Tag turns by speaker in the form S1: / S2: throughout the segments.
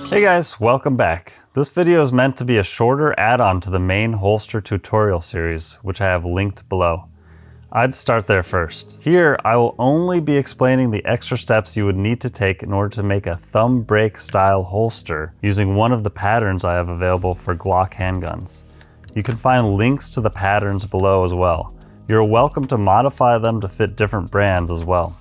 S1: Hey guys, welcome back. This video is meant to be a shorter add-on to the main holster tutorial series, which I have linked below. I'd start there first. Here, I will only be explaining the extra steps you would need to take in order to make a thumb break style holster using one of the patterns I have available for Glock handguns. You can find links to the patterns below as well. You're welcome to modify them to fit different brands as well.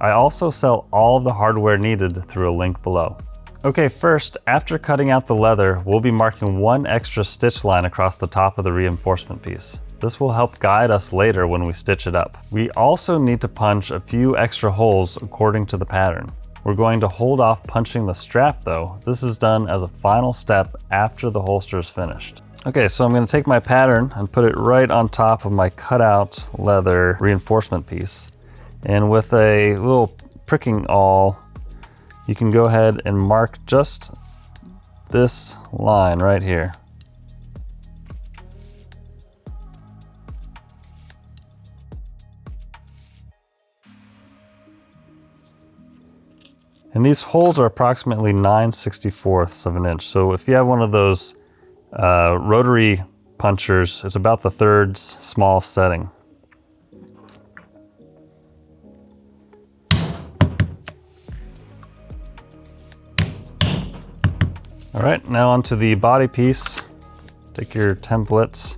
S1: I also sell all of the hardware needed through a link below. Okay, first, after cutting out the leather, we'll be marking one extra stitch line across the top of the reinforcement piece. This will help guide us later when we stitch it up. We also need to punch a few extra holes according to the pattern. We're going to hold off punching the strap though. This is done as a final step after the holster is finished. Okay, so I'm going to take my pattern and put it right on top of my cutout leather reinforcement piece. And with a little pricking awl, you can go ahead and mark just this line right here. And these holes are approximately 9/64 of an inch. So if you have one of those rotary punchers, it's about the third smallest setting. All right, now onto the body piece. Take your templates.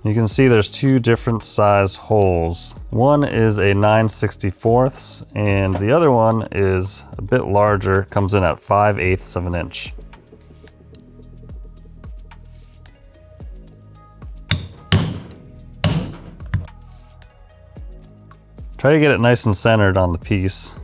S1: You can see there's two different size holes. One is a 9/64 and the other one is a bit larger, comes in at 5/8 of an inch. Try to get it nice and centered on the piece.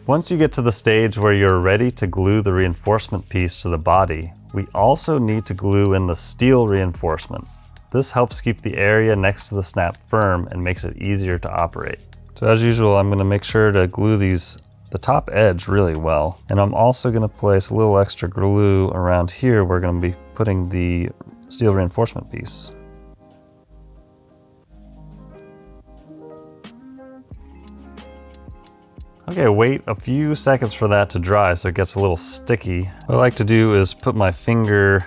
S1: Once you get to the stage where you're ready to glue the reinforcement piece to the body, we also need to glue in the steel reinforcement. This helps keep the area next to the snap firm and makes it easier to operate. So as usual, I'm going to make sure to glue the top edge really well. And I'm also going to place a little extra glue around here. We're going to be putting the steel reinforcement piece. Okay, wait a few seconds for that to dry so it gets a little sticky. What I like to do is put my finger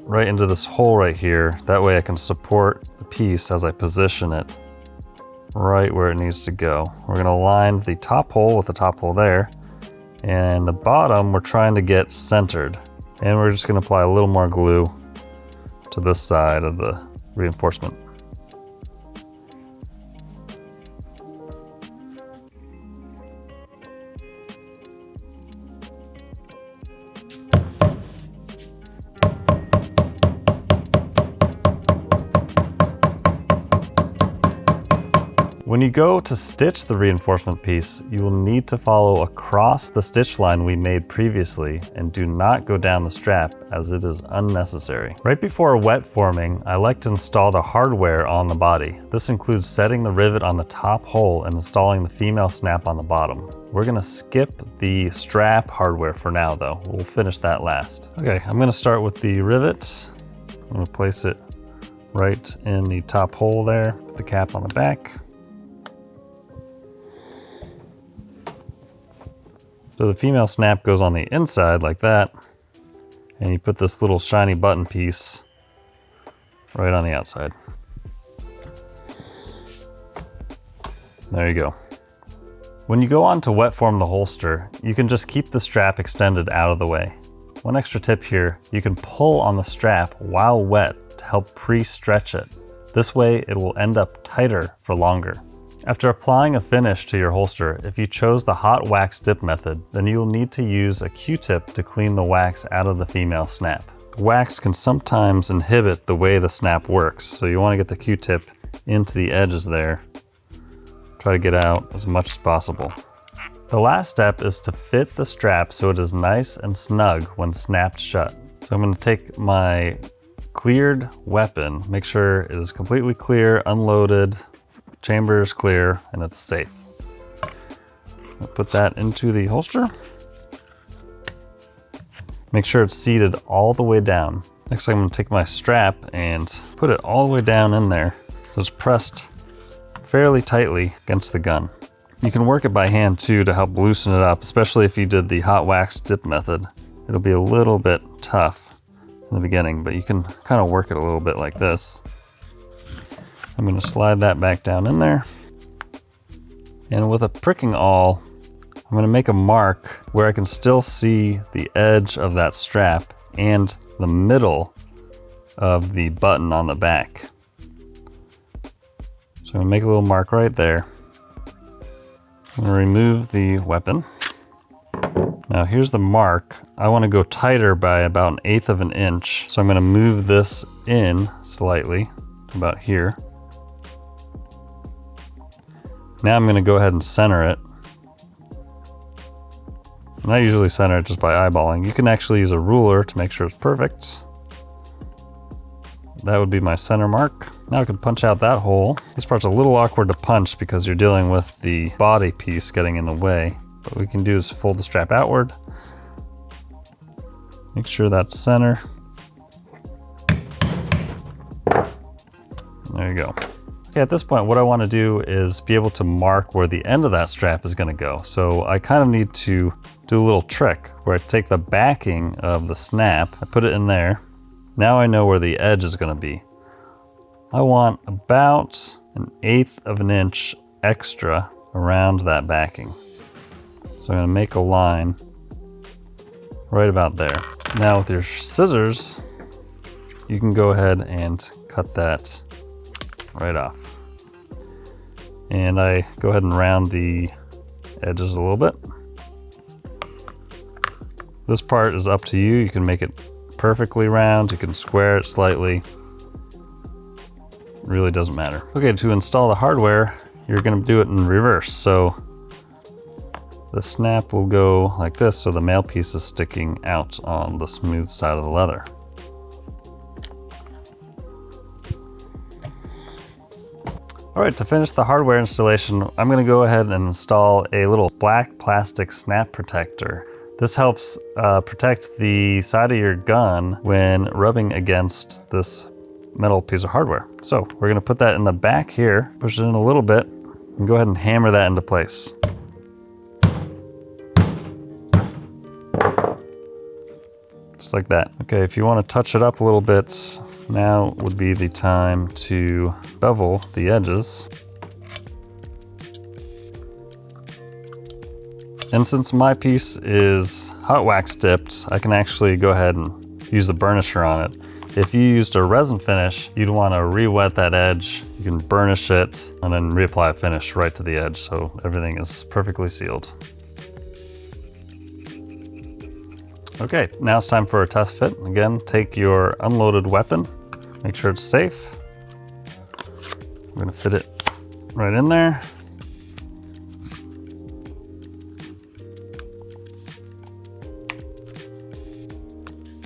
S1: right into this hole right here. That way I can support the piece as I position it right where it needs to go. We're gonna line the top hole with the top hole there, and the bottom we're trying to get centered. And we're just gonna apply a little more glue to this side of the reinforcement. When you go to stitch the reinforcement piece, you will need to follow across the stitch line we made previously and do not go down the strap as it is unnecessary. Right before wet forming, I like to install the hardware on the body. This includes setting the rivet on the top hole and installing the female snap on the bottom. We're gonna skip the strap hardware for now though. We'll finish that last. Okay, I'm gonna start with the rivet. I'm gonna place it right in the top hole there, put the cap on the back. So the female snap goes on the inside like that, and you put this little shiny button piece right on the outside. There you go. When you go on to wet form the holster, you can just keep the strap extended out of the way. One extra tip here, you can pull on the strap while wet to help pre-stretch it. This way it will end up tighter for longer. After applying a finish to your holster, if you chose the hot wax dip method, then you will need to use a Q-tip to clean the wax out of the female snap. The wax can sometimes inhibit the way the snap works, so you want to get the Q-tip into the edges there. Try to get out as much as possible. The last step is to fit the strap so it is nice and snug when snapped shut. So I'm going to take my cleared weapon, make sure it is completely clear, unloaded, chamber is clear, and it's safe. I'll put that into the holster. Make sure it's seated all the way down. Next, I'm gonna take my strap and put it all the way down in there. So it's pressed fairly tightly against the gun. You can work it by hand too to help loosen it up, especially if you did the hot wax dip method. It'll be a little bit tough in the beginning, but you can kind of work it a little bit like this. I'm going to slide that back down in there. And with a pricking awl, I'm going to make a mark where I can still see the edge of that strap and the middle of the button on the back. So I'm going to make a little mark right there. I'm going to remove the weapon. Now here's the mark. I want to go tighter by about 1/8 of an inch. So I'm going to move this in slightly, about here. Now I'm going to go ahead and center it. And I usually center it just by eyeballing. You can actually use a ruler to make sure it's perfect. That would be my center mark. Now I can punch out that hole. This part's a little awkward to punch because you're dealing with the body piece getting in the way. What we can do is fold the strap outward. Make sure that's center. There you go. Okay, at this point, what I want to do is be able to mark where the end of that strap is going to go. So I kind of need to do a little trick where I take the backing of the snap, I put it in there. Now I know where the edge is going to be. I want about 1/8 of an inch extra around that backing. So I'm going to make a line right about there. Now with your scissors, you can go ahead and cut that right off. And I go ahead and round the edges a little bit. This part is up to you. You can make it perfectly round, you can square it slightly. It really doesn't matter. Okay, to install the hardware, you're going to do it in reverse. So the snap will go like this, so the male piece is sticking out on the smooth side of the leather. All right, to finish the hardware installation, I'm going to go ahead and install a little black plastic snap protector. This helps protect the side of your gun when rubbing against this metal piece of hardware. So we're going to put that in the back here, push it in a little bit, and go ahead and hammer that into place. Just like that. Okay, if you want to touch it up a little bit, now would be the time to bevel the edges. And since my piece is hot wax dipped, I can actually go ahead and use the burnisher on it. If you used a resin finish, you'd want to re-wet that edge. You can burnish it and then reapply a finish right to the edge so everything is perfectly sealed. Okay, now it's time for a test fit. Again, take your unloaded weapon, make sure it's safe. I'm gonna fit it right in there.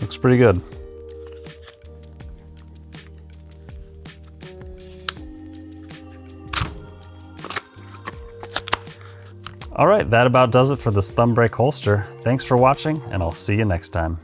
S1: Looks pretty good. All right, that about does it for this thumb brake holster. Thanks for watching, and I'll see you next time.